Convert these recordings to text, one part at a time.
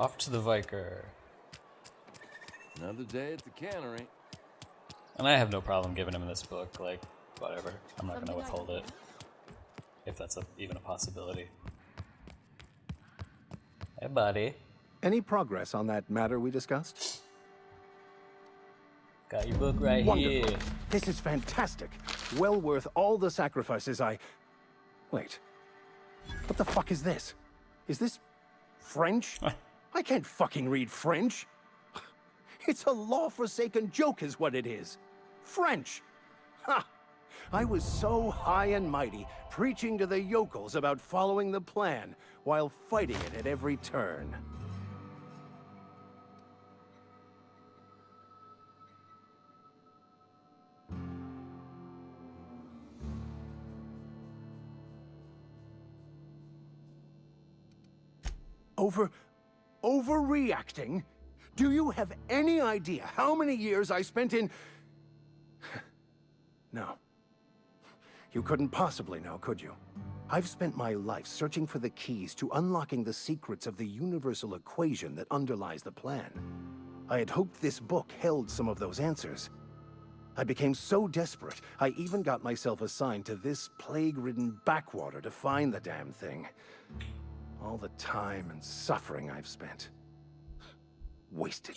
Off to the Vicar. Another day at the cannery. And I have no problem giving him this book, like, whatever. I'm not gonna withhold it. If that's even a possibility. Hey, buddy. Any progress on that matter we discussed? Got your book right Wonderful. here. This is fantastic. Well worth all the sacrifices I... Wait. What the fuck is this? Is this French? I can't fucking read French. It's a law-forsaken joke is what it is. French. Ha! I was so high and mighty, preaching to the yokels about following the plan, while fighting it at every turn. Overreacting? Do you have any idea how many years I spent in... No. You couldn't possibly know, could you? I've spent my life searching for the keys to unlocking the secrets of the universal equation that underlies the plan. I had hoped this book held some of those answers. I became so desperate, I even got myself assigned to this plague-ridden backwater to find the damn thing. All the time and suffering I've spent. Wasted.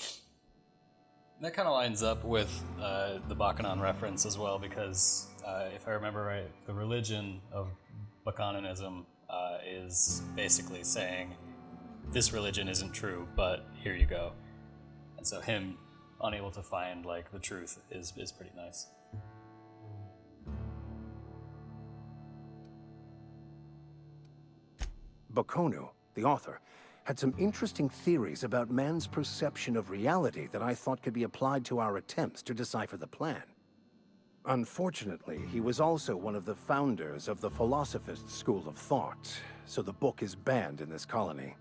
That kind of lines up with the Bakunin reference as well, because if I remember right, the religion of Bakuninism is basically saying, this religion isn't true, but here you go. And so him unable to find like the truth is pretty nice. Bakounu, the author, had some interesting theories about man's perception of reality that I thought could be applied to our attempts to decipher the plan. Unfortunately, he was also one of the founders of the Philosophist school of thought, so the book is banned in this colony.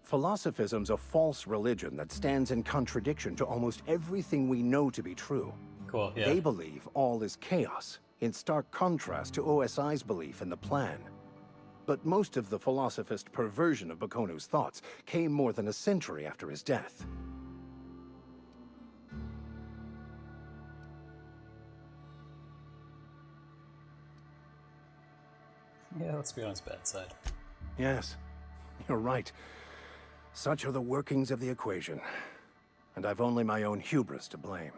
Philosophism's a false religion that stands in contradiction to almost everything we know to be true. Cool, yeah. They believe all is chaos, in stark contrast to OSI's belief in the plan. But most of the philosophist perversion of Bakonou's thoughts came more than a century after his death. Yeah, let's be on his bad side. Yes, you're right. Such are the workings of the equation. And I've only my own hubris to blame.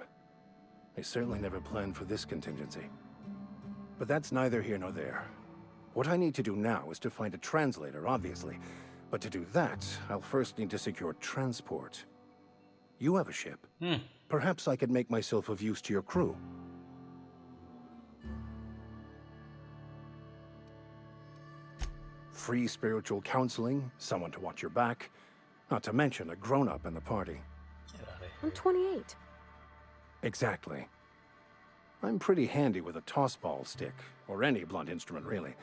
I certainly never planned for this contingency. But that's neither here nor there. What I need to do now is to find a translator, obviously. But to do that, I'll first need to secure transport. You have a ship. Perhaps I could make myself of use to your crew. Free spiritual counseling, someone to watch your back, not to mention a grown-up in the party. Get out of here. I'm 28. Exactly. I'm pretty handy with a toss-ball stick, or any blunt instrument, really.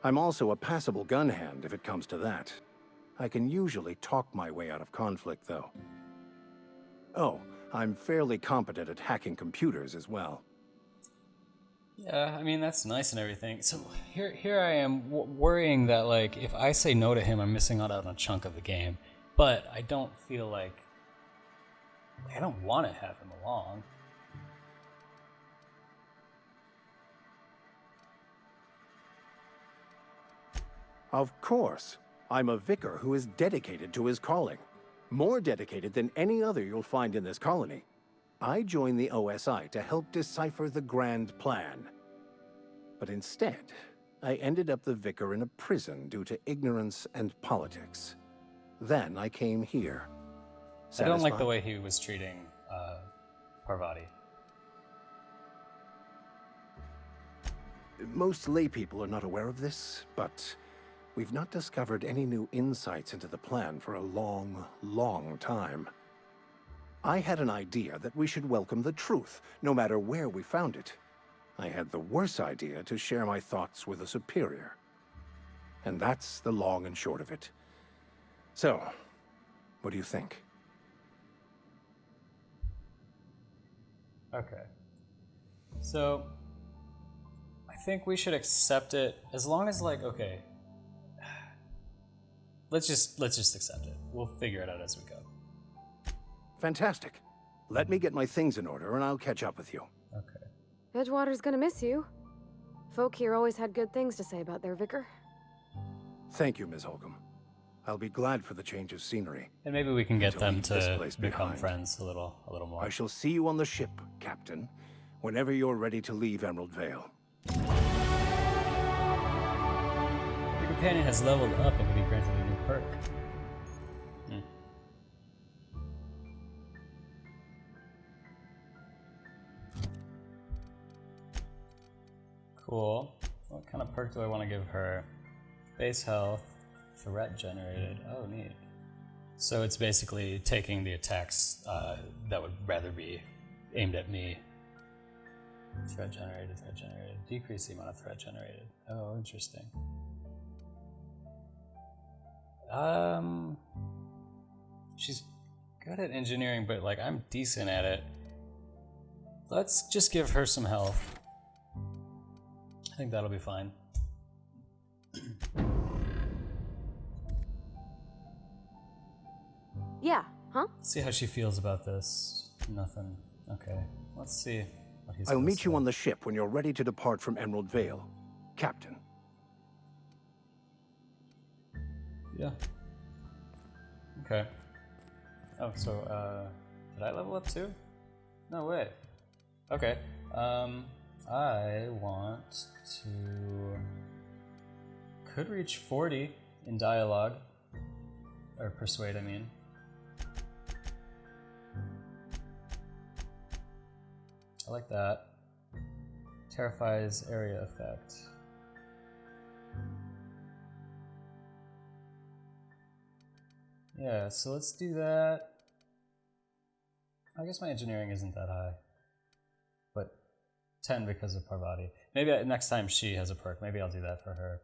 I'm also a passable gun hand, if it comes to that. I can usually talk my way out of conflict, though. Oh, I'm fairly competent at hacking computers as well. Yeah, I mean, that's nice and everything. So here I am worrying that, like, if I say no to him, I'm missing out on a chunk of the game. But I don't feel like... I don't want to have him along. Of course. I'm a vicar who is dedicated to his calling. More dedicated than any other you'll find in this colony. I joined the OSI to help decipher the grand plan. But instead, I ended up the vicar in a prison due to ignorance and politics. Then I came here. I don't like the Satisfied? way he was treating Parvati. Most laypeople are not aware of this, but we've not discovered any new insights into the plan for a long, long time. I had an idea that we should welcome the truth, no matter where we found it. I had the worse idea to share my thoughts with a superior. And that's the long and short of it. So, what do you think? Okay. So, I think we should accept it as long as, like, okay. let's just accept it. We'll figure it out as we go. Fantastic. Let me get my things in order and I'll catch up with you. Okay. Edgewater's gonna miss you. Folk here always had good things to say about their vicar. Thank you, Ms. Holcomb. I'll be glad for the change of scenery. And maybe we can get To them leave this to place become behind. friends a little more. I shall see you on the ship, Captain, whenever you're ready to leave Emerald Vale. Your companion has leveled up and can be granted a new perk. Cool. What kind of perk do I want to give her? Base health, threat generated. Oh, neat. So it's basically taking the attacks that would rather be aimed at me. Threat generated. Decrease the amount of threat generated. Oh, interesting. She's good at engineering, but like I'm decent at it. Let's just give her some health. I think that'll be fine. Yeah, huh? See how she feels about this. Nothing. Okay. Let's see what he's I'll gonna meet you say. on the ship when you're ready to depart from Emerald Vale, Captain. Yeah. Okay. Oh, so, did I level up too? No way. Okay. I want to... Could reach 40 in dialogue. Or persuade, I mean. I like that. Terrifies area effect. Yeah, so let's do that. I guess my engineering isn't that high. But 10 because of Parvati. Maybe next time she has a perk, maybe I'll do that for her.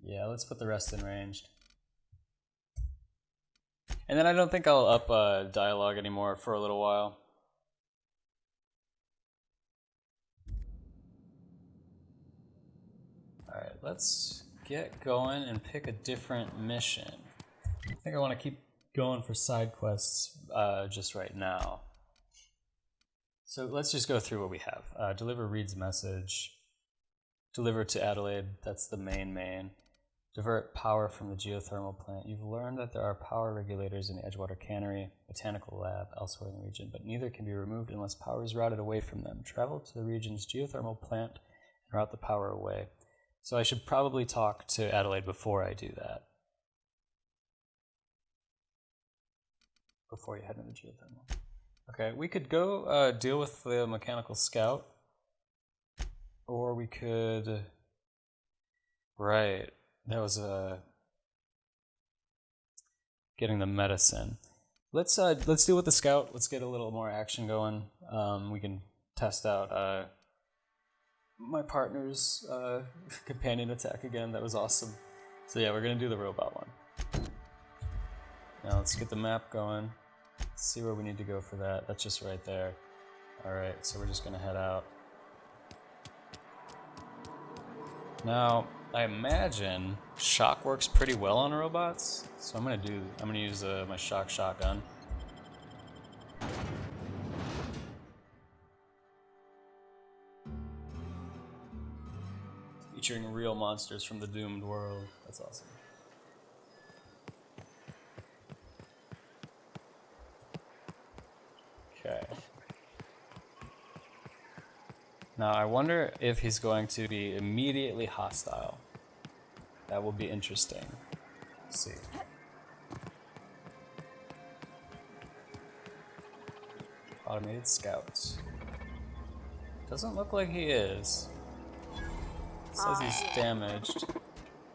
Yeah, let's put the rest in ranged. And then I don't think I'll up dialogue anymore for a little while. Alright, let's get going and pick a different mission. I think I want to keep going for side quests just right now. So let's just go through what we have. Deliver Reed's message. Deliver to Adelaide, that's the main. Divert power from the geothermal plant. You've learned that there are power regulators in the Edgewater Cannery Botanical Lab elsewhere in the region, but neither can be removed unless power is routed away from them. Travel to the region's geothermal plant and route the power away. So I should probably talk to Adelaide before I do that. Before you head into geothermal. Okay, we could go deal with the mechanical scout. Or we could... Right. That was getting the medicine. Let's deal with the scout. Let's get a little more action going. We can test out my partner's companion attack again. That was awesome. So yeah, we're gonna do the robot one. Now let's get the map going. Let's see where we need to go for that. That's just right there. All right, so we're just gonna head out. Now, I imagine shock works pretty well on robots, so I'm gonna use my shock shotgun. Featuring real monsters from the doomed world. That's awesome. Okay. Now I wonder if he's going to be immediately hostile. That will be interesting. Let's see. Automated scouts. Doesn't look like he is. Says he's damaged.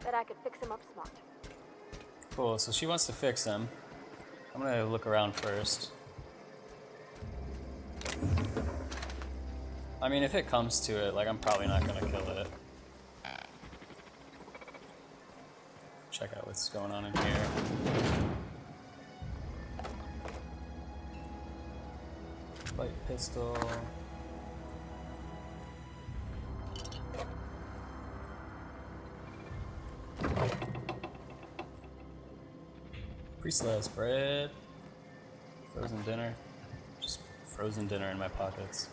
Bet I could fix him up smart. Cool, so she wants to fix him. I'm gonna look around first. I mean, if it comes to it, like, I'm probably not gonna kill it. Check out what's going on in here. Light pistol. Pre-sliced bread. Frozen dinner. Just frozen dinner in my pockets.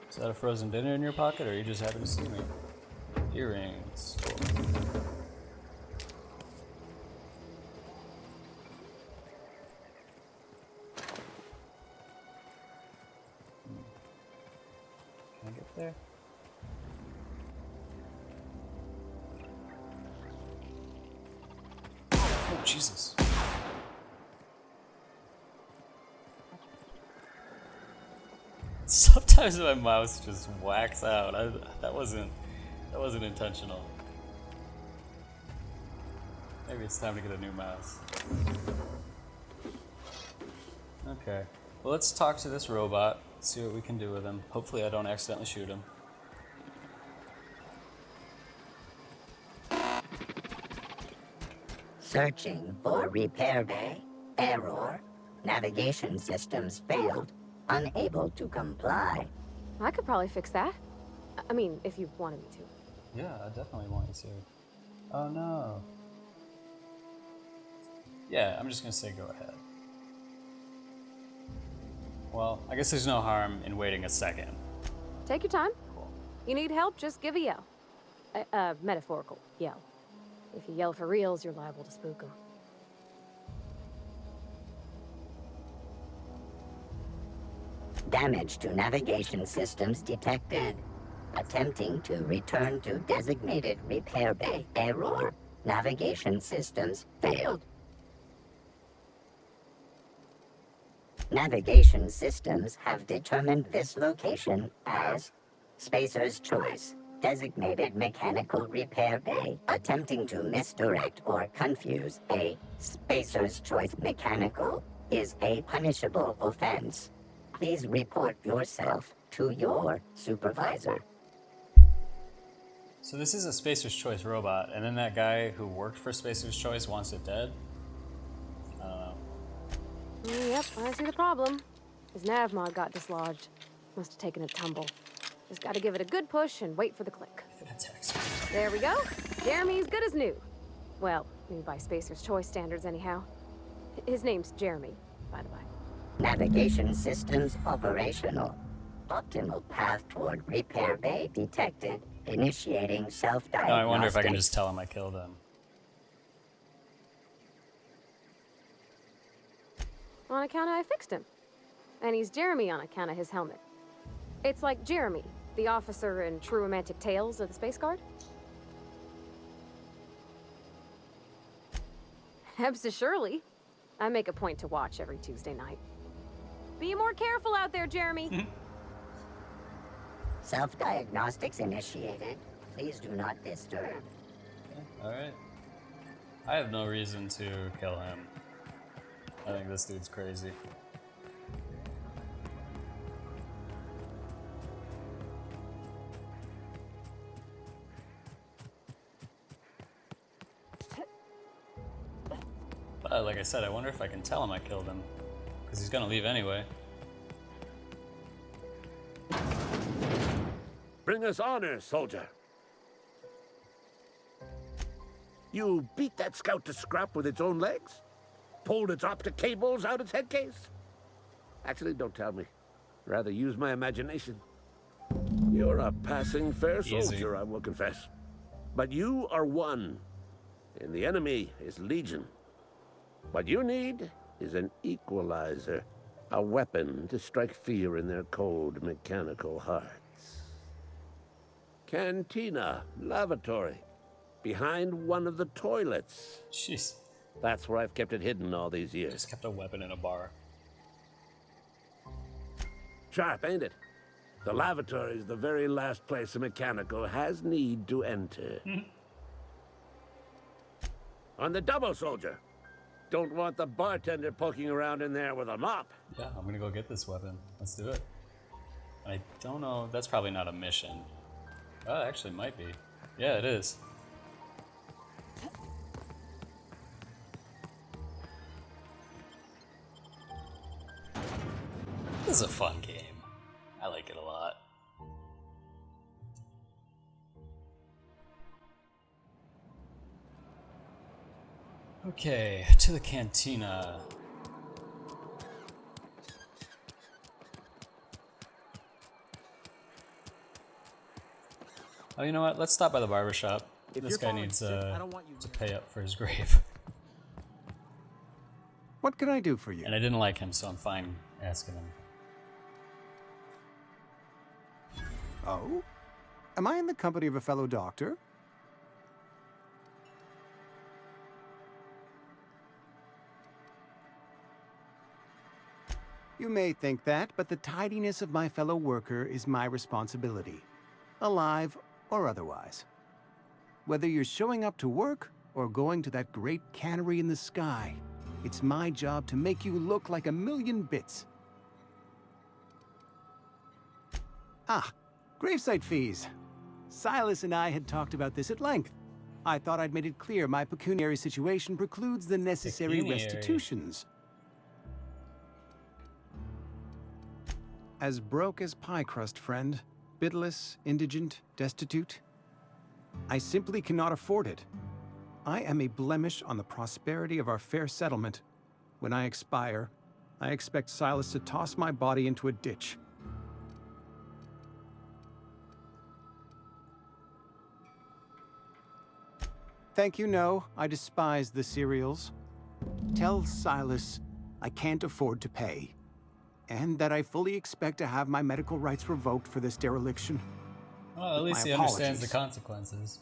Is that a frozen dinner in your pocket, or are you just happy to see me? Earrings. Cool. Can I get there? Oh, Jesus. Sometimes my mouse just whacks out. That wasn't intentional. Maybe it's time to get a new mouse. Okay. Well, let's talk to this robot. See what we can do with him. Hopefully I don't accidentally shoot him. Searching for repair bay. Error. Navigation systems failed. Unable to comply. I could probably fix that. I mean, if you wanted me to. Yeah, I definitely want you to. Oh no. Yeah, I'm just gonna say go ahead. Well, I guess there's no harm in waiting a second. Take your time. Cool. You need help, just give a yell. A metaphorical yell. If you yell for reals, you're liable to spook them. Damage to navigation systems detected. Attempting to return to designated repair bay. Error. Navigation systems failed. Navigation systems have determined this location as Spacer's Choice, designated mechanical repair bay. Attempting to misdirect or confuse a Spacer's Choice mechanical is a punishable offense. Please report yourself to your supervisor. So this is a Spacer's Choice robot, and then that guy who worked for Spacer's Choice wants it dead? I don't know. Yep, I see the problem. His nav mod got dislodged. Must have taken a tumble. Just gotta give it a good push and wait for the click. There we go. Jeremy's good as new. Well, new by Spacer's Choice standards anyhow. His name's Jeremy, by the way. Navigation systems operational. Optimal path toward repair bay detected. Initiating self-diagnostic. No, I wonder if I can just tell him I killed him. On account of I fixed him. And he's Jeremy on account of his helmet. It's like Jeremy, the officer in True Romantic Tales of the Space Guard. Shirley. I make a point to watch every Tuesday night. Be more careful out there, Jeremy. Self-diagnostics initiated. Please do not disturb. Alright. I have no reason to kill him. I think this dude's crazy. But like I said, I wonder if I can tell him I killed him. Because he's gonna leave anyway. Bring us honor, soldier. You beat that scout to scrap with its own legs? Pulled its optic cables out its head case? Actually, don't tell me. Rather use my imagination. You're a passing fair soldier, I will confess. But you are one, and the enemy is legion. What you need is an equalizer, a weapon to strike fear in their cold mechanical hearts. Cantina, lavatory, behind one of the toilets. Jeez. That's where I've kept it hidden all these years. Just kept a weapon in a bar. Sharp, ain't it? The lavatory is the very last place a mechanical has need to enter. On the double, soldier. Don't want the bartender poking around in there with a mop. Yeah, I'm gonna go get this weapon. Let's do it. I don't know. That's probably not a mission. Oh, it actually might be. Yeah, it is. This is a fun game. I like it a lot. Okay, to the cantina. Oh, you know what? Let's stop by the barbershop. This guy needs to pay up for his grave. What can I do for you? And I didn't like him, so I'm fine asking him. Oh? Am I in the company of a fellow doctor? You may think that, but the tidiness of my fellow worker is my responsibility, alive or otherwise. Whether you're showing up to work or going to that great cannery in the sky, it's my job to make you look like a million bits. Ah, gravesite fees. Silas and I had talked about this at length. I thought I'd made it clear my pecuniary situation precludes the necessary restitutions. As broke as pie crust, friend. Bidless, indigent, destitute. I simply cannot afford it. I am a blemish on the prosperity of our fair settlement. When I expire, I expect Silas to toss my body into a ditch. Thank you, no. I despise the cereals. Tell Silas I can't afford to pay. And that I fully expect to have my medical rights revoked for this dereliction. Well, at least he understands the consequences.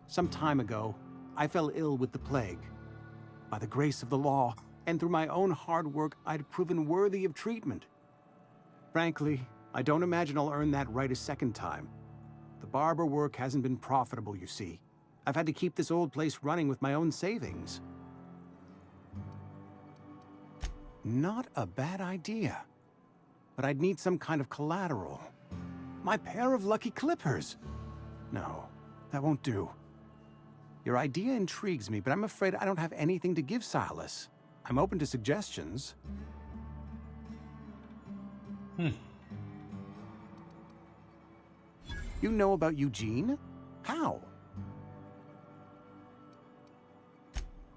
Some time ago, I fell ill with the plague. By the grace of the law, and through my own hard work, I'd proven worthy of treatment. Frankly, I don't imagine I'll earn that right a second time. The barber work hasn't been profitable, you see. I've had to keep this old place running with my own savings. Not a bad idea. But I'd need some kind of collateral. My pair of lucky clippers. No, that won't do. Your idea intrigues me, but I'm afraid I don't have anything to give Silas. I'm open to suggestions. You know about Eugene? How?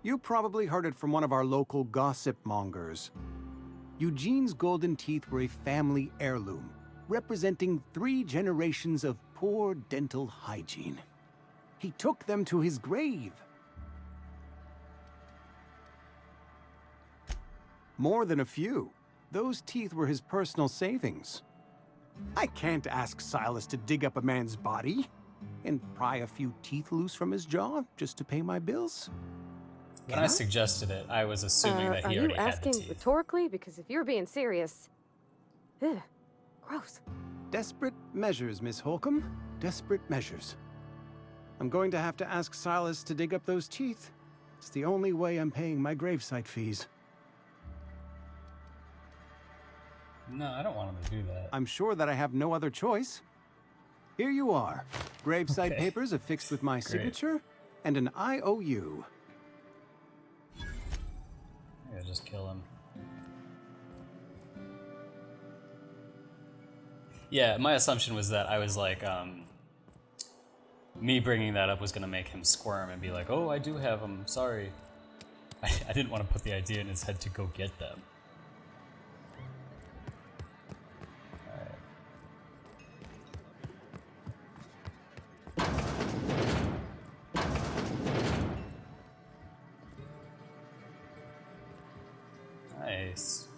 You probably heard it from one of our local gossip mongers. Eugene's golden teeth were a family heirloom, representing 3 generations of poor dental hygiene. He took them to his grave. More than a few. Those teeth were his personal savings. I can't ask Silas to dig up a man's body and pry a few teeth loose from his jaw just to pay my bills. When I suggested it, I was assuming that he already had the teeth. Are you asking rhetorically? Because if you're being serious... Ugh, gross. Desperate measures, Miss Holcomb. Desperate measures. I'm going to have to ask Silas to dig up those teeth. It's the only way I'm paying my gravesite fees. No, I don't want him to do that. I'm sure that I have no other choice. Here you are. Gravesite papers affixed with my signature and an IOU. Yeah, just kill him. Yeah, my assumption was that I was like, me bringing that up was going to make him squirm and be like, oh, I do have them, sorry. I didn't want to put the idea in his head to go get them. Nice.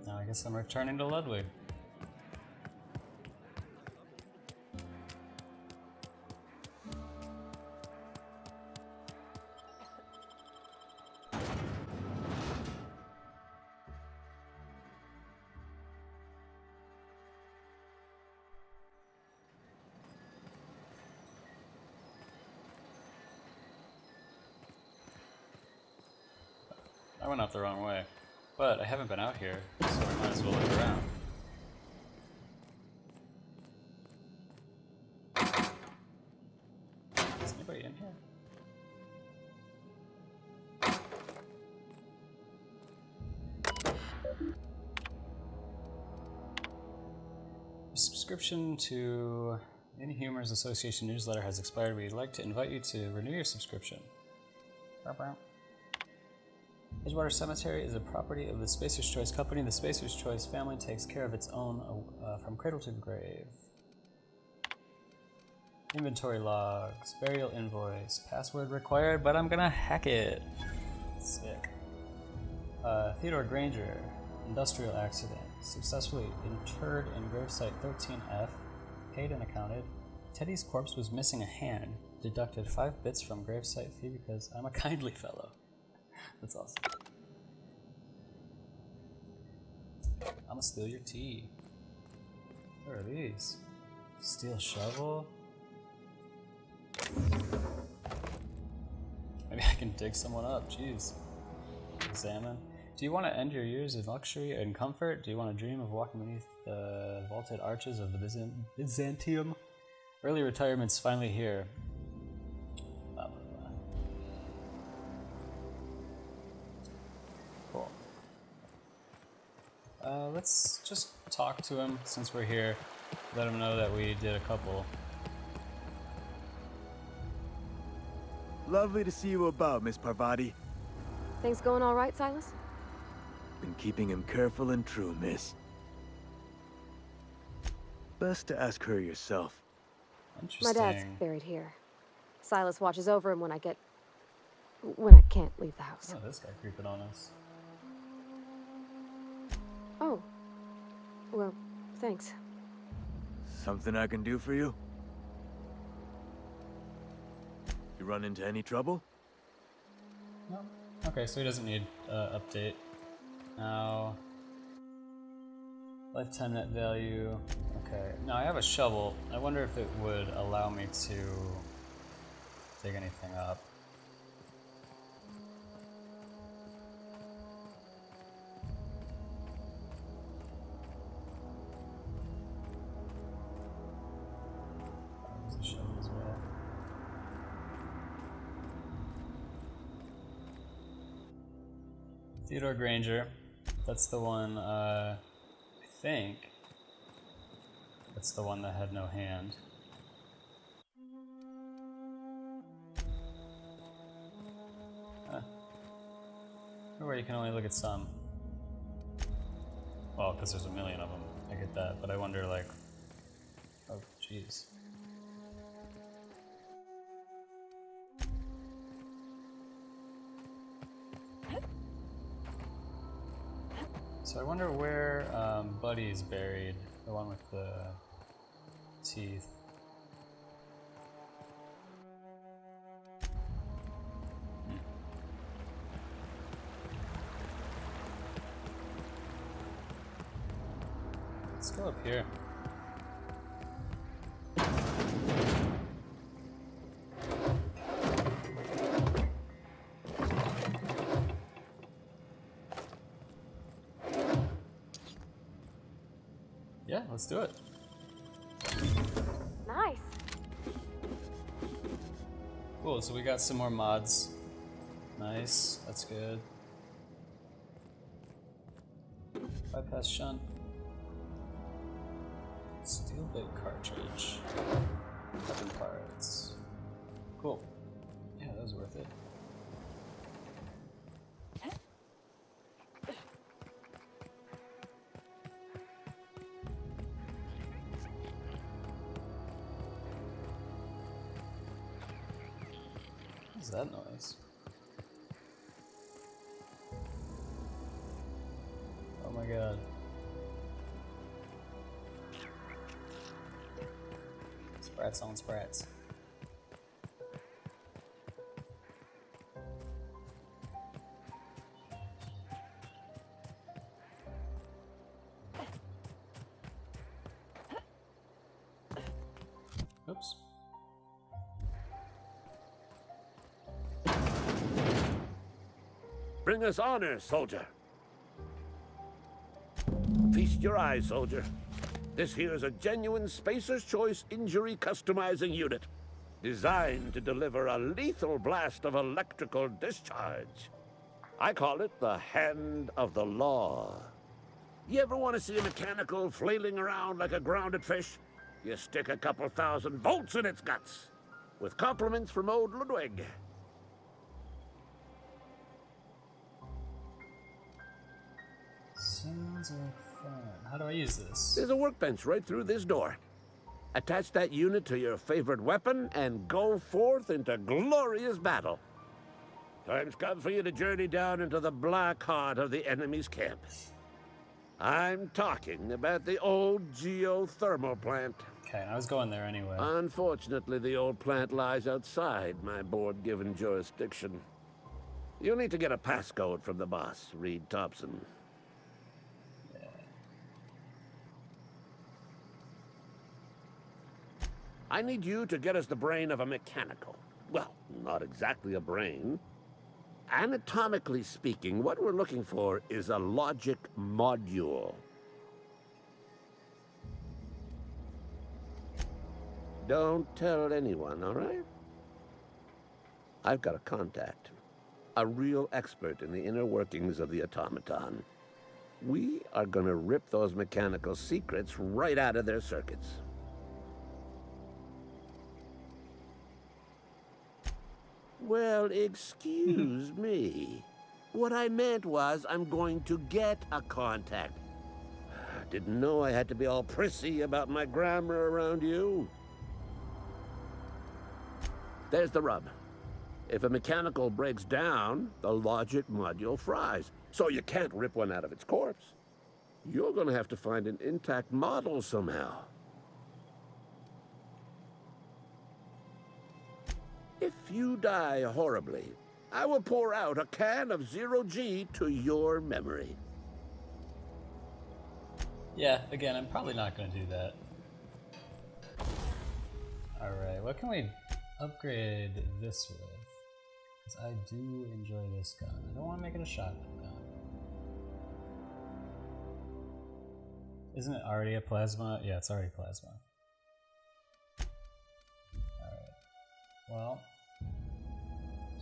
Now I guess I'm returning to Ludwig. I went out the wrong way, but I haven't been out here, so I might as well look around. Is anybody in here? subscription to Inhumors Association newsletter has expired. We'd like to invite you to renew your subscription. Edgewater Cemetery is a property of the Spacer's Choice Company. The Spacer's Choice family takes care of its own from cradle to grave. Inventory logs, burial invoice, password required, but I'm gonna hack it. Sick. Theodore Granger, industrial accident, successfully interred in gravesite 13F, paid and accounted. Teddy's corpse was missing a hand, deducted 5 bits from gravesite fee because I'm a kindly fellow. That's awesome. I'ma steal your tea. What are these? Steel shovel? Maybe I can dig someone up, jeez. Examine. Do you want to end your years in luxury and comfort? Do you want to dream of walking beneath the vaulted arches of the Byzantium? Early retirement's finally here. Blah, blah, blah. Cool. Let's just talk to him since we're here. Let him know that we did a couple. Lovely to see you about, Miss Parvati. Things going all right, Silas? Been keeping him careful and true, miss. Best to ask her yourself. My Interesting. dad's buried here. Silas watches over him when I can't leave the house. Oh, this guy creeping on us. Oh. Well, thanks. Something I can do for you? You run into any trouble? No. Okay, so he doesn't need update. Now, lifetime net value. Okay, now I have a shovel. I wonder if it would allow me to dig anything up. There's a shovel as well. Theodore Granger, that's the one, I think, that's the one that had no hand. Where you can only look at some. Well, because there's a million of them, I get that, but I wonder, like, oh, jeez. So I wonder where Buddy's buried, the one with the teeth. Let's go up here. Yeah, let's do it. Nice. Cool, so we got some more mods. Nice, that's good. Bypass shunt. Steel bit cartridge. Weapon parts. Cool. Yeah, that was worth it. What's that noise? Oh my god. Sprats on sprats. Oops. Bring us honor, soldier. Feast your eyes, soldier. This here is a genuine Spacer's Choice injury customizing unit, designed to deliver a lethal blast of electrical discharge. I call it the Hand of the Law. You ever want to see a mechanical flailing around like a grounded fish? You stick a couple thousand volts in its guts. With compliments from old Ludwig. Sounds like fun. How do I use this? There's a workbench right through this door. Attach that unit to your favorite weapon and go forth into glorious battle. Time's come for you to journey down into the black heart of the enemy's camp. I'm talking about the old geothermal plant. Okay, I was going there anyway. Unfortunately, the old plant lies outside my board-given jurisdiction. You'll need to get a passcode from the boss, Reed Thompson. I need you to get us the brain of a mechanical. Well, not exactly a brain. Anatomically speaking, what we're looking for is a logic module. Don't tell anyone, all right? I've got a contact. A real expert in the inner workings of the automaton. We are gonna rip those mechanical secrets right out of their circuits. Well, excuse me. What I meant was I'm going to get a contact. Didn't know I had to be all prissy about my grammar around you. There's the rub. If a mechanical breaks down, the logic module fries. So you can't rip one out of its corpse. You're gonna have to find an intact model somehow. If you die horribly, I will pour out a can of zero-G to your memory. Yeah, again, I'm probably not going to do that. Alright, what can we upgrade this with? Because I do enjoy this gun. I don't want to make it a shotgun gun. Isn't it already a plasma? Yeah, it's already plasma. Alright. Well,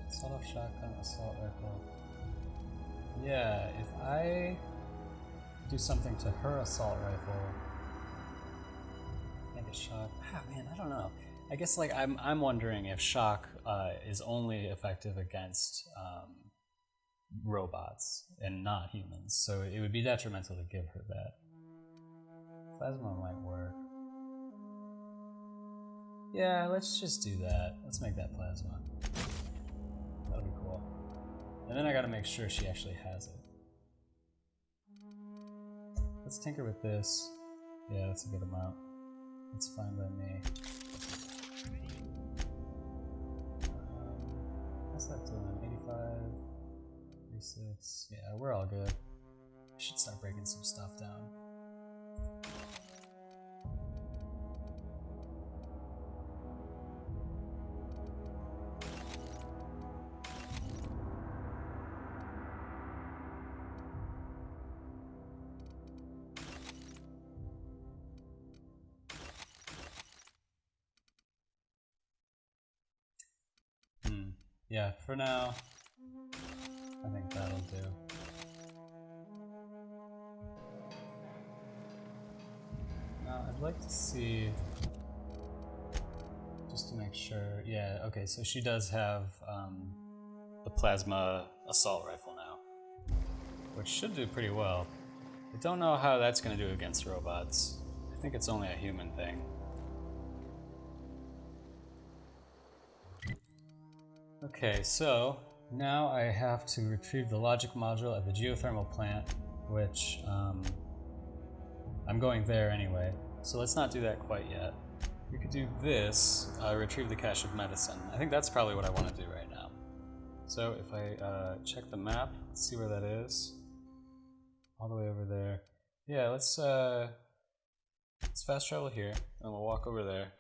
sawed-off shotgun, assault rifle. Yeah, if I do something to her assault rifle, make it shock. Ah, man, I don't know. I guess like I'm wondering if shock is only effective against robots and not humans. So it would be detrimental to give her that. Plasma might work. Yeah, let's just do that. Let's make that plasma. That'll be cool. And then I gotta make sure she actually has it. Let's tinker with this. Yeah, that's a good amount. That's fine by me. What's that doing? 85, 36. Yeah, we're all good. I should start breaking some stuff down. Yeah, for now, I think that'll do. Now, I'd like to see, just to make sure, yeah, okay, so she does have the plasma assault rifle now, which should do pretty well. I don't know how that's going to do against robots. I think it's only a human thing. Okay, so now I have to retrieve the logic module at the geothermal plant, which I'm going there anyway. So let's not do that quite yet. We could do this, retrieve the cache of medicine. I think that's probably what I want to do right now. So if I check the map, let's see where that is. All the way over there. Yeah, let's fast travel here, and we'll walk over there.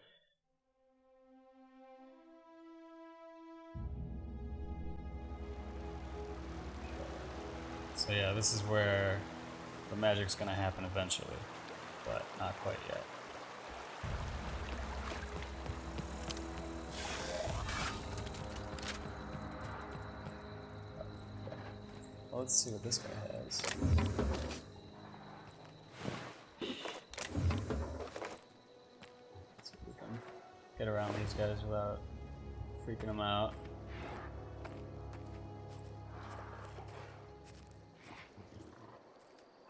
So yeah, this is where the magic's gonna happen eventually, but not quite yet. Well, let's see what this guy has. get around these guys without freaking them out.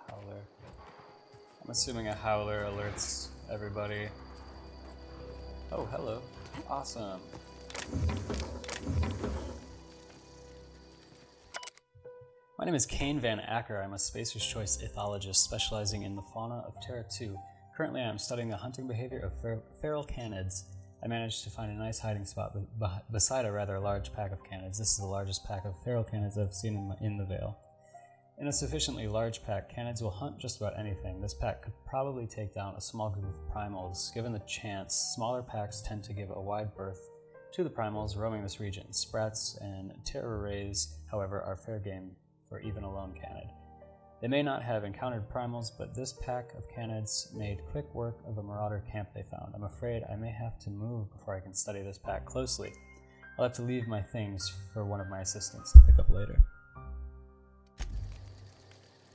Howler. I'm assuming a howler alerts everybody. Oh, hello. Awesome. My name is Kane Van Acker. I'm a Spacer's Choice ethologist specializing in the fauna of Terra 2. Currently, I am studying the hunting behavior of feral canids. I managed to find a nice hiding spot beside a rather large pack of canids. This is the largest pack of feral canids I've seen in the Vale. In a sufficiently large pack, canids will hunt just about anything. This pack could probably take down a small group of primals. Given the chance, smaller packs tend to give a wide berth to the primals roaming this region. Sprats and terror rays, however, are fair game for even a lone canid. They may not have encountered primals, but this pack of canids made quick work of a marauder camp they found. I'm afraid I may have to move before I can study this pack closely. I'll have to leave my things for one of my assistants to pick up later.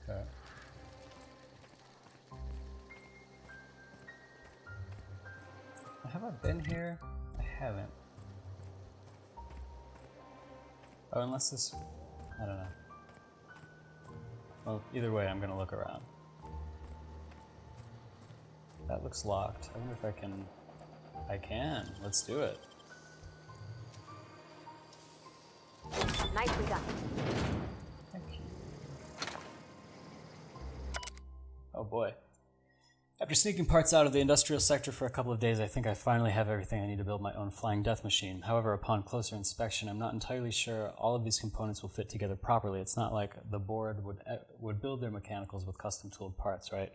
Okay. Have I been here? I haven't. Oh, unless this... I don't know. Well, either way, I'm gonna look around. That looks locked. I wonder if I can... I can. Let's do it. Nicely done. Thank you. Oh boy. After sneaking parts out of the industrial sector for a couple of days, I think I finally have everything I need to build my own flying death machine. However, upon closer inspection, I'm not entirely sure all of these components will fit together properly. It's not like the board would build their mechanicals with custom tooled parts, right?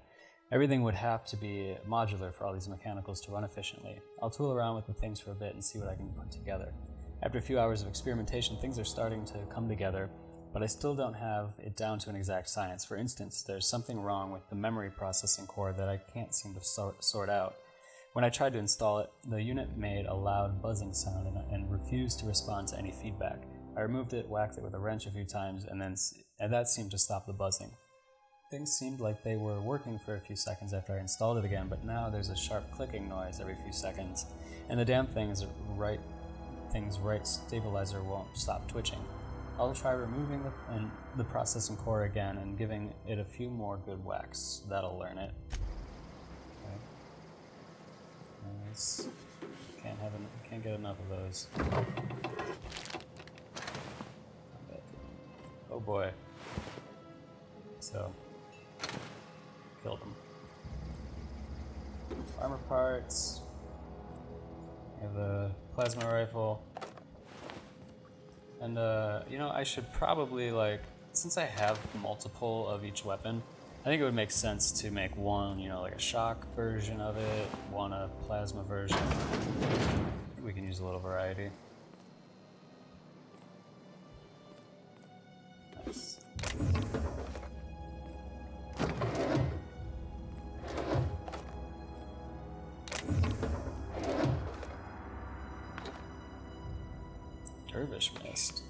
Everything would have to be modular for all these mechanicals to run efficiently. I'll tool around with the things for a bit and see what I can put together. After a few hours of experimentation, things are starting to come together, but I still don't have it down to an exact science. For instance, there's something wrong with the memory processing core that I can't seem to sort out. When I tried to install it, the unit made a loud buzzing sound and refused to respond to any feedback. I removed it, whacked it with a wrench a few times, and that seemed to stop the buzzing. Things seemed like they were working for a few seconds after I installed it again, but now there's a sharp clicking noise every few seconds, and the damn thing's right stabilizer won't stop twitching. I'll try removing the processing core again and giving it a few more good whacks. That'll learn it. Okay. Nice. Can't get enough of those. Oh boy. So, killed him. Armor parts. I have the plasma rifle. And, you know, I should probably, like, since I have multiple of each weapon, I think it would make sense to make one, you know, like a shock version of it, one a plasma version. We can use a little variety. Nice. Dervish mist.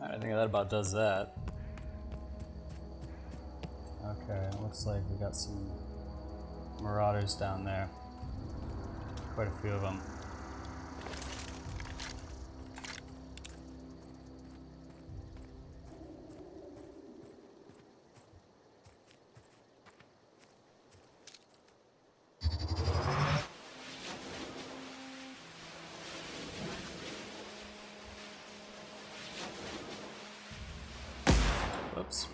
I think that about does that. Okay, it looks like we got some marauders down there. Quite a few of them. Whoops.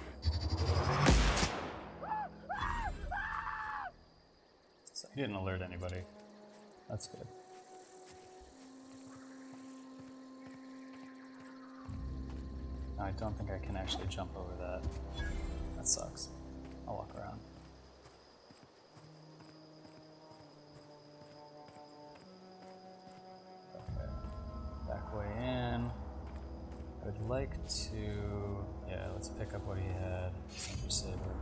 So he didn't alert anybody. That's good. No, I don't think I can actually jump over that. That sucks. I'll walk around. Okay. Back way in. I would like to... Yeah, let's pick up what he had. Sentry Saber.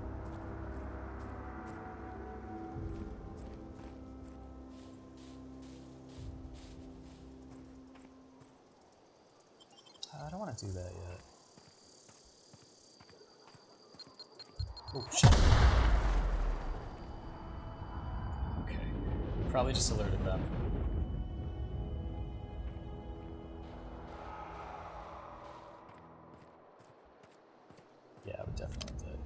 I don't want to do that yet. Oh, shit. Okay. Probably just alerted them. Yeah, we definitely did.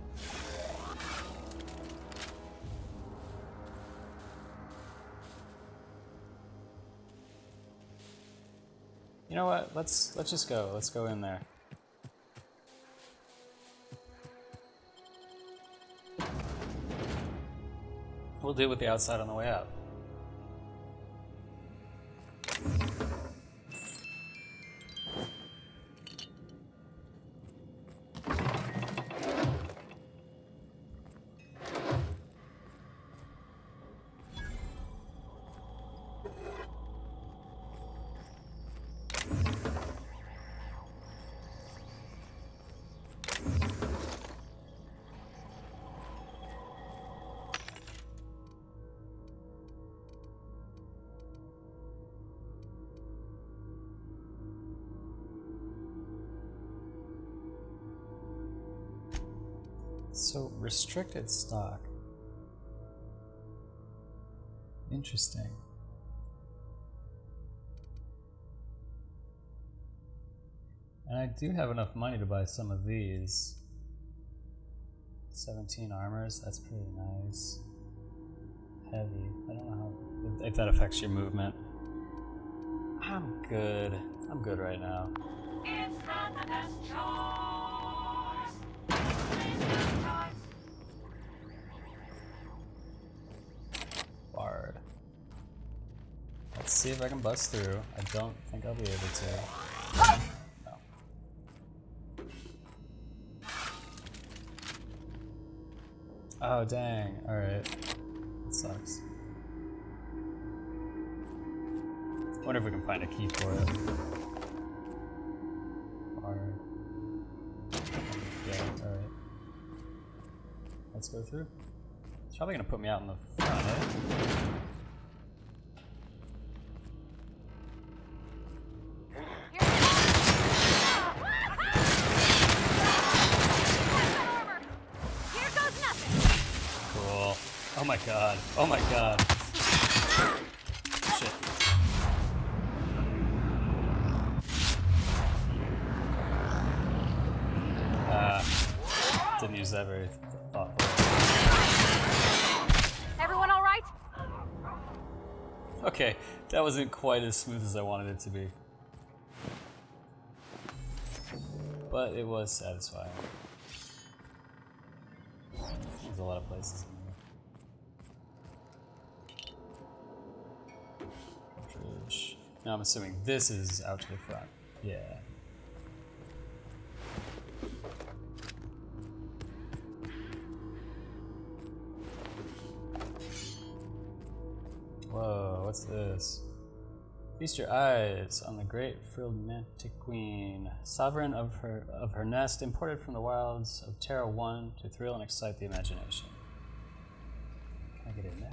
You know what? Let's just go. Let's go in there. We'll deal with the outside on the way out. So, restricted stock. Interesting. And I do have enough money to buy some of these. 17 armors, that's pretty nice. Heavy, I don't know how, if that affects your movement. I'm good right now. It's not the best choice. Bard. Let's see if I can bust through. I don't think I'll be able to. No. Oh dang, alright. That sucks. Wonder if we can find a key for it. Bard. Yeah, alright. Let's go through. It's probably gonna put me out in the front, eh? Cool. Oh my god. Oh my god. Shit. Didn't use that very thoughtfully. Everyone all right? Okay, that wasn't quite as smooth as I wanted it to be. But it was satisfying. There's a lot of places in here. Cartridge. Now I'm assuming this is out to the front. Yeah. Whoa, what's this? Feast your eyes on the great frilled mantic queen, sovereign of her nest, imported from the wilds of Terra 1 to thrill and excite the imagination. Can I get in there?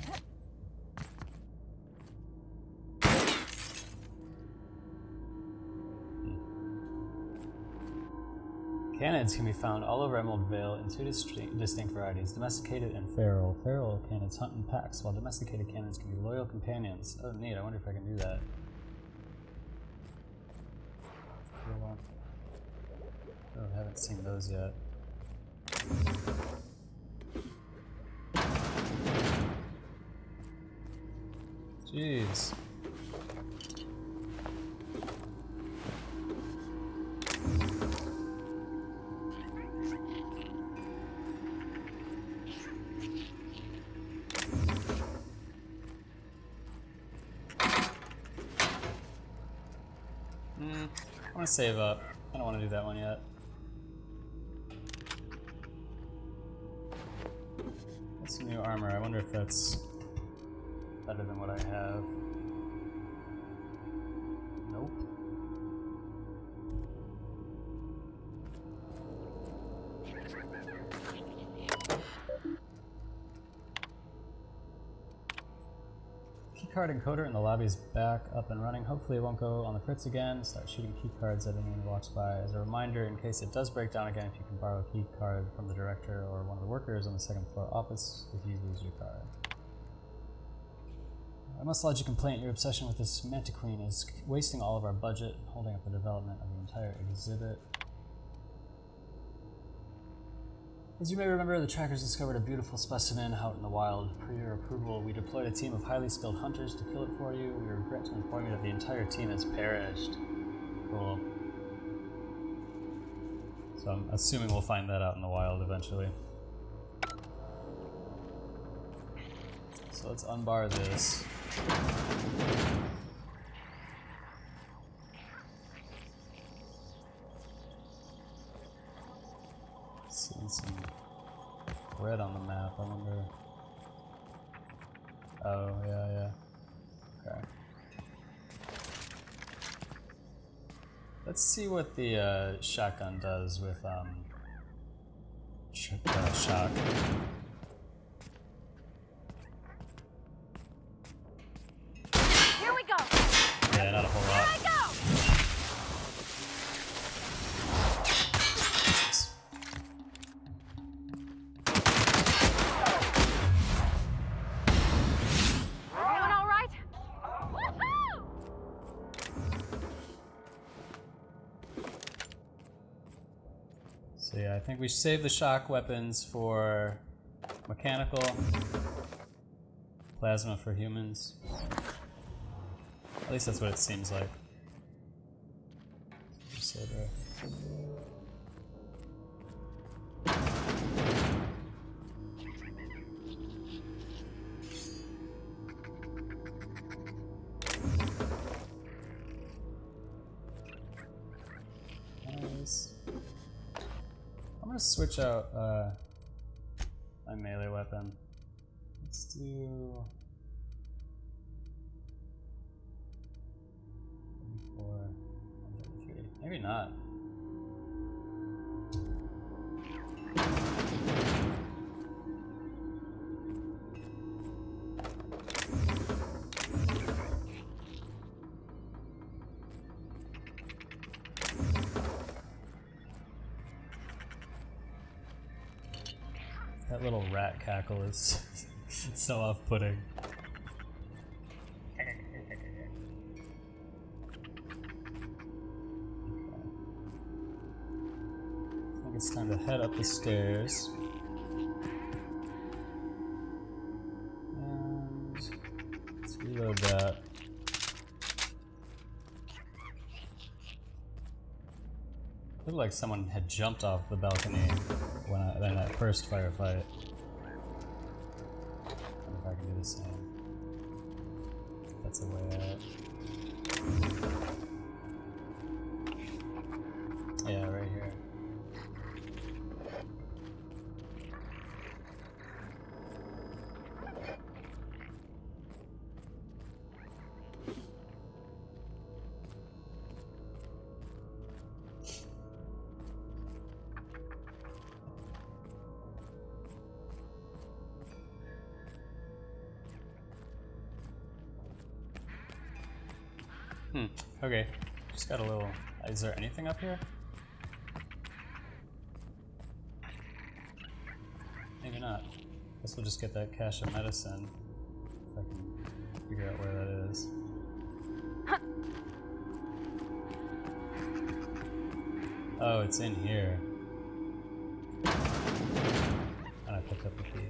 Canids can be found all over Emerald Vale in two distinct varieties, domesticated and feral. Feral canids hunt in packs, while domesticated canids can be loyal companions. Oh, neat. I wonder if I can do that. Oh, I haven't seen those yet. Jeez. I want to save up. I don't want to do that one yet. That's some new armor. I wonder if that's better than what I have. Nope. Keycard encoder in the lobby is back up and running. Hopefully it won't go on the fritz again. Start shooting keycards at anyone who walks by. As a reminder, in case it does break down again, if you can borrow a keycard from the director or one of the workers on the second floor office if you lose your card. I must lodge a complaint. Your obsession with this Mantiqueen is wasting all of our budget, holding up the development of the entire exhibit. As you may remember, the trackers discovered a beautiful specimen out in the wild. Per your approval, we deployed a team of highly skilled hunters to kill it for you. We regret to inform you that the entire team has perished. Cool. So I'm assuming we'll find that out in the wild eventually. So let's unbar this. Seeing some red on the map, I wonder. Oh, yeah. Okay. Let's see what the shotgun does with shock. Here we go! Yeah, not a whole lot. Here I go! Everyone all right? Woohoo! So yeah, I think we should save the shock weapons for mechanical, plasma for humans. At least that's what it seems like. Just say there. Nice. I'm gonna switch out my melee weapon. Let's do 4, 3. Maybe not. That little rat cackle is so off-putting. I think it's time to head up the stairs. And let's reload that. It looked like someone had jumped off the balcony when in that first firefight. I wonder if I can do the same. That's a way out. Yeah, right here. Okay, just got a little... Is there anything up here? Maybe not. Guess we'll just get that cache of medicine. If I can figure out where that is. Oh, it's in here. And I picked up the key.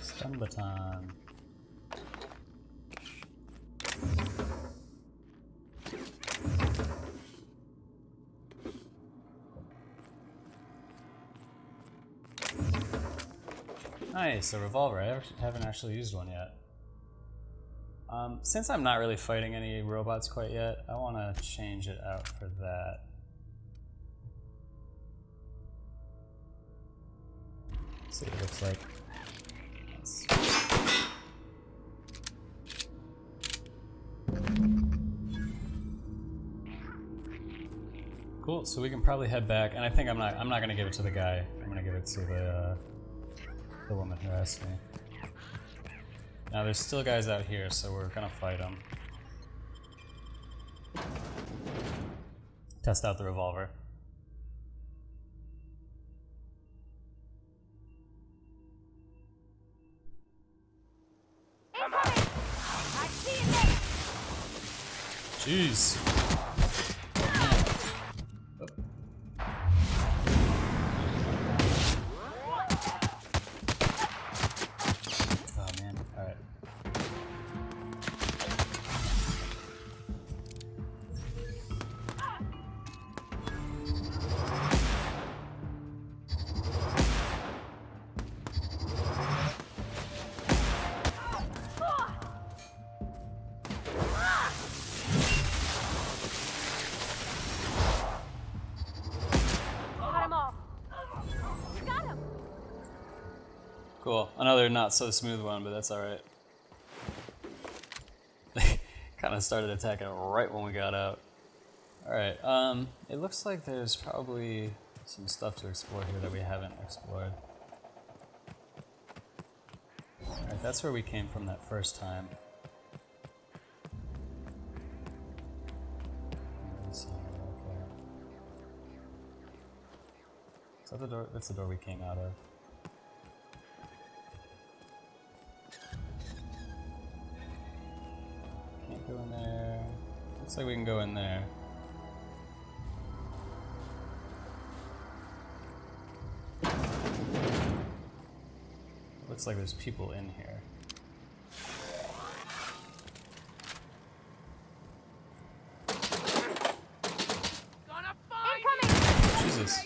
Stun baton. Nice, a revolver. I haven't actually used one yet. Since I'm not really fighting any robots quite yet, I want to change it out for that. See what it looks like. Cool. So we can probably head back, and I think I'm not gonna give it to the guy. I'm gonna give it to the woman who asked me. Now there's still guys out here, so we're gonna fight them. Test out the revolver. Jeez. Oh man, alright. Cool. Another not so smooth one, but that's alright. They kind of started attacking right when we got out. Alright, it looks like there's probably some stuff to explore here that we haven't explored. Alright, that's where we came from that first time. Is that the door? That's the door we came out of. Can't go in there. Looks like we can go in there. Looks like there's people in here. Jesus.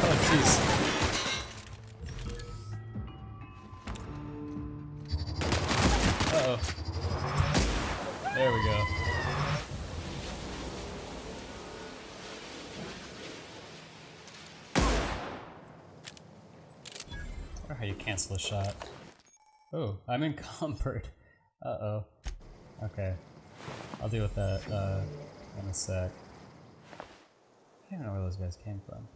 Oh, jeez. Uh-oh. There we go. I wonder how you cancel a shot. Oh, I'm encumbered. Uh-oh. Okay. I'll deal with that in a sec. I don't even know where those guys came from.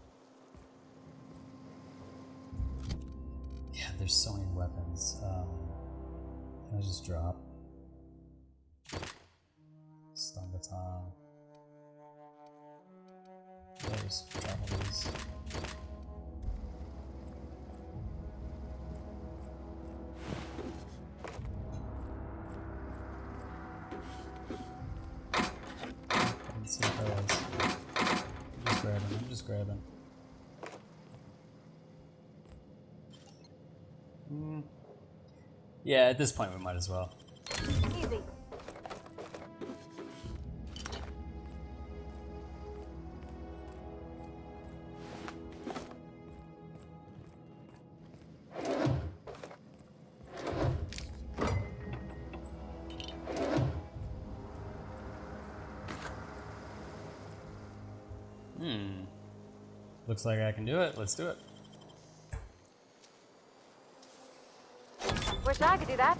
Yeah, there's so many weapons. Can I just drop? Stun baton. There's drop all these. Let's see what that was. I'm just grabbing. Yeah, at this point we might as well. Easy. Looks like I can do it. Let's do it. Wish I could do that.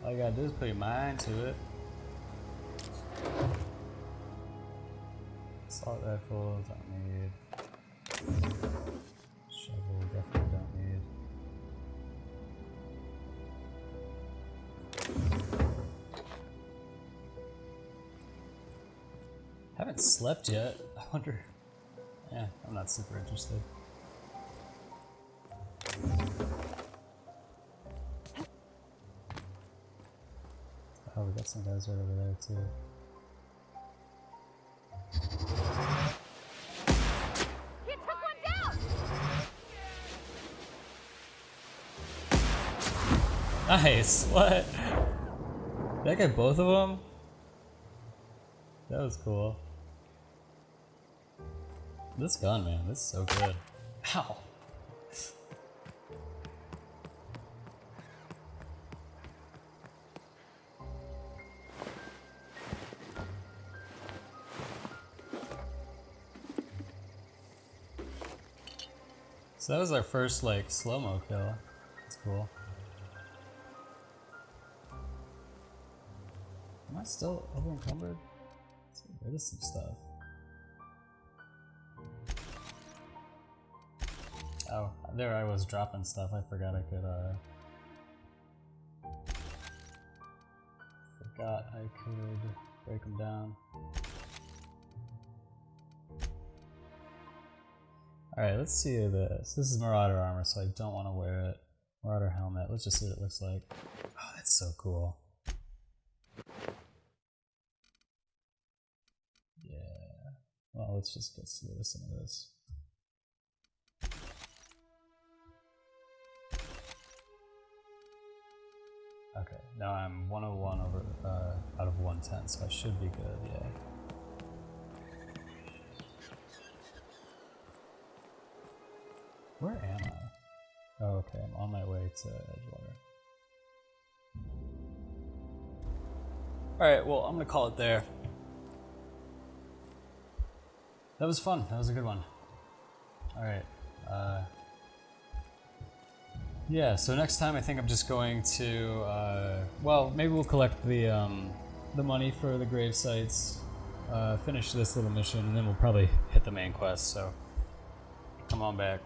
All you gotta do is put your mind to it. Assault rifle, don't need. Shovel, definitely don't need. Haven't slept yet. I wonder. Yeah, I'm not super interested. Oh, we got some guys right over there too. He took one down. Nice. What? Did I get both of them? That was cool. This gun, man, this is so good. Ow. So that was our first like slow-mo kill. That's cool. Am I still over encumbered? Let's get rid of some stuff. Oh, there I was dropping stuff. I forgot I could break them down. Alright, let's see this. This is Marauder armor, so I don't want to wear it. Marauder helmet. Let's just see what it looks like. Oh, that's so cool. Yeah. Well, let's just get rid of some of this. Okay, now I'm 101 over out of 110, so I should be good, yeah. Where am I? Oh, okay, I'm on my way to Edgewater. Alright, well, I'm gonna call it there. That was fun, that was a good one. Alright, yeah, so next time I think I'm just going to, well, maybe we'll collect the money for the grave sites, finish this little mission, and then we'll probably hit the main quest, so come on back.